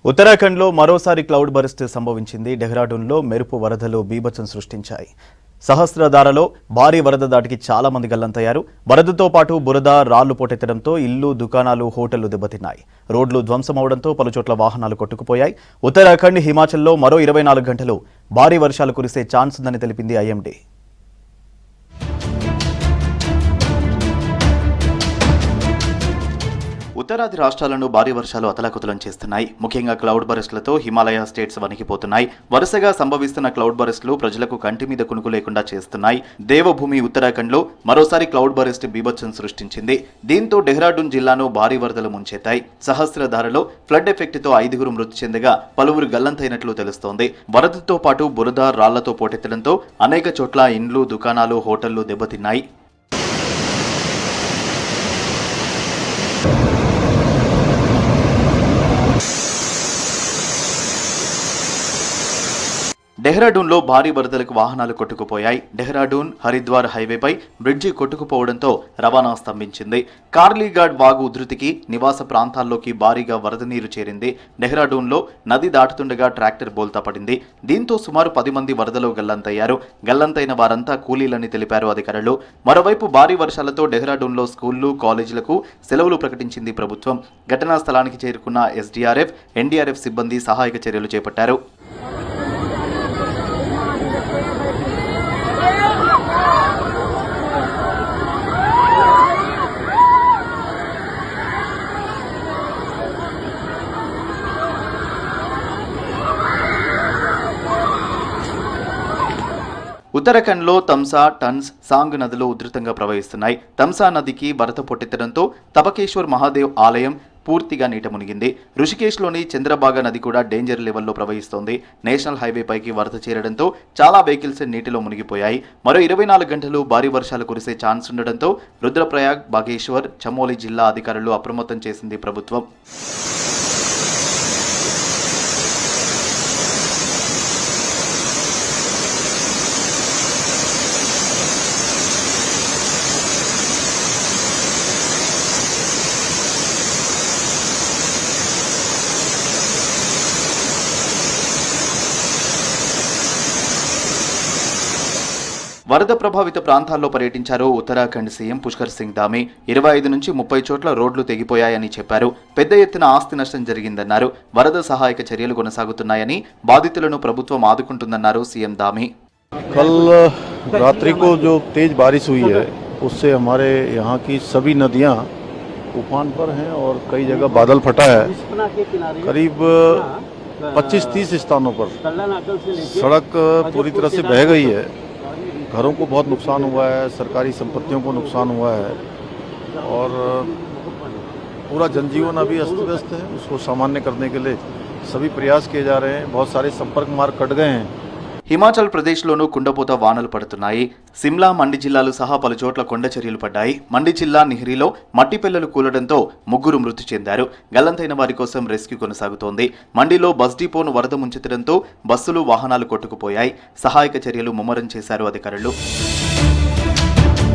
ఉత్తరాఖండ్లో మరోసారి cloud burst సంభవించింది. డెహ్రాడూన్లో మెరుపు వరదలు బీభత్సం సృష్టించాయి. సహస్రధారలో భారీ వరద దాటికి చాలా మంది గల్లంతయ్యారు. వరదతో పాటు బురద, రాళ్లు పోటెత్తడంతో ఇల్లు, దుకాణాలు, హోటళ్లు దెబ్బతిన్నాయి. రోడ్లు ధ్వంసమవడంతో పలుచోట్ల వాహనాలు కొట్టుకుపోయాయి. ఉత్తరాఖండ్, హిమాచల్లో మరో 24 గంటలు భారీ వర్షాలు కురిసే ఛాన్స్ ఉందని తెలిపింది ఐఎండీ. ఉత్తరాది రాష్ట్రాలను భారీ వర్షాలు అతలాకుతలం చేస్తున్నాయి. ముఖ్యంగా క్లౌడ్ బరస్ట్లతో హిమాలయ స్టేట్స్ వణికిపోతున్నాయి. వరుసగా సంభవిస్తున్న క్లౌడ్ బరస్ట్లు ప్రజలకు కంటి మీద కునుకు లేకుండా చేస్తున్నాయి. దేవభూమి ఉత్తరాఖండ్లో మరోసారి క్లౌడ్ బరస్ట్ బీభత్సం సృష్టించింది. దీంతో డెహ్రాడూన్ జిల్లాను భారీ వరదలు ముంచెత్తాయి. సహస్రధారలో ఫ్లడ్ ఎఫెక్ట్తో 5గురు మృతి చెందగా పలువురు గల్లంతైనట్లు తెలుస్తోంది. వరదతో పాటు బురద, రాళ్లతో పోటెత్తడంతో అనేక చోట్ల ఇండ్లు, దుకాణాలు, హోటళ్లు దెబ్బతిన్నాయి. డెహ్రాడూన్లో భారీ వరదలకు వాహనాలు కొట్టుకుపోయాయి. డెహ్రాడూన్ హరిద్వార్ హైవేపై బ్రిడ్జి కొట్టుకుపోవడంతో రవాణా స్తంభించింది. కార్లీఘాట్ వాగు ఉధృతికి నివాస ప్రాంతాల్లోకి భారీగా వరద నీరు చేరింది. డెహ్రాడూన్లో నది దాటుతుండగా ట్రాక్టర్ బోల్తా పడింది. దీంతో సుమారు 10 మంది వరదలో గల్లంతయ్యారు. గల్లంతైన వారంతా కూలీలని తెలిపారు అధికారులు. మరోవైపు భారీ వర్షాలతో డెహ్రాడూన్లో స్కూళ్లు, కాలేజీలకు సెలవులు ప్రకటించింది ప్రభుత్వం. ఘటనా స్థలానికి చేరుకున్న ఎస్డీఆర్ఎఫ్, ఎన్డీఆర్ఎఫ్ సిబ్బంది సహాయక చర్యలు చేపట్టారు. ఉత్తరాఖండ్లో తమ్సా, టన్స్, సాంగ్ నదులు ఉధృతంగా ప్రవహిస్తున్నాయి. తమ్సా నదికి వరద పొట్టెత్తడంతో తబకేశ్వర్ మహాదేవ్ ఆలయం పూర్తిగా నీట మునిగింది. రుషికేశ్లోని చంద్రబాగా నది కూడా డేంజర్ లెవెల్లో ప్రవహిస్తోంది. నేషనల్ హైవే పైకి వరద చేరడంతో చాలా వెహికల్స్ నీటిలో మునిగిపోయాయి. మరో 24 గంటలు భారీ వర్షాలు కురిసే ఛాన్స్ ఉండడంతో రుద్రప్రయాగ్, బాగేశ్వర్, చమోలి జిల్లా అధికారులు అప్రమత్తం చేసింది ప్రభుత్వం. వరద ప్రభావిత ప్రాంతాల్లో పర్యటించారు ఉత్తరాఖండ్ సీఎం పుష్కర్ సింగ్ ధామీ. 25 నుంచి 30 చోట్ల రోడ్లు తెగిపోయాయని చెప్పారు. పెద్ద ఎత్తున ఆస్తి నష్టం జరిగిందన్నారు. వరద సహాయక చర్యలు కొనసాగుతున్నాయని, బాధితులను ప్రభుత్వం ఆదుకుంటుందన్నారు సీఎం ధామీ. कल रात्रि को जो तेज बारिश हुई है उससे हमारे यहाँ की सभी नदियाँ उफान पर हैं और कई जगह बादल फटा है. करीब 25-30 स्थानों पर सड़क पूरी तरह से बह गई है. घरों को बहुत नुकसान हुआ है, सरकारी संपत्तियों को नुकसान हुआ है और पूरा जनजीवन अभी अस्त व्यस्त है. उसको सामान्य करने के लिए सभी प्रयास किए जा रहे हैं. बहुत सारे संपर्क मार्ग कट गए हैं. హిమాచల్ ప్రదేశ్లోనూ కుండపోత వానలు పడుతున్నాయి. సిమ్లా, మండి జిల్లాలు సహా పలు చోట్ల కొండ చర్యలు పడ్డాయి. మండి జిల్లా నిహ్రీలో మట్టి పెళ్లలు కూలడంతో 3 మృతి చెందారు. గల్లంతైన వారి కోసం రెస్క్యూ కొనసాగుతోంది. మండిలో బస్ డిపోను వరద ముంచెత్తడంతో బస్సులు, వాహనాలు కొట్టుకుపోయాయి. సహాయక చర్యలు ముమ్మరం చేశారు అధికారులు.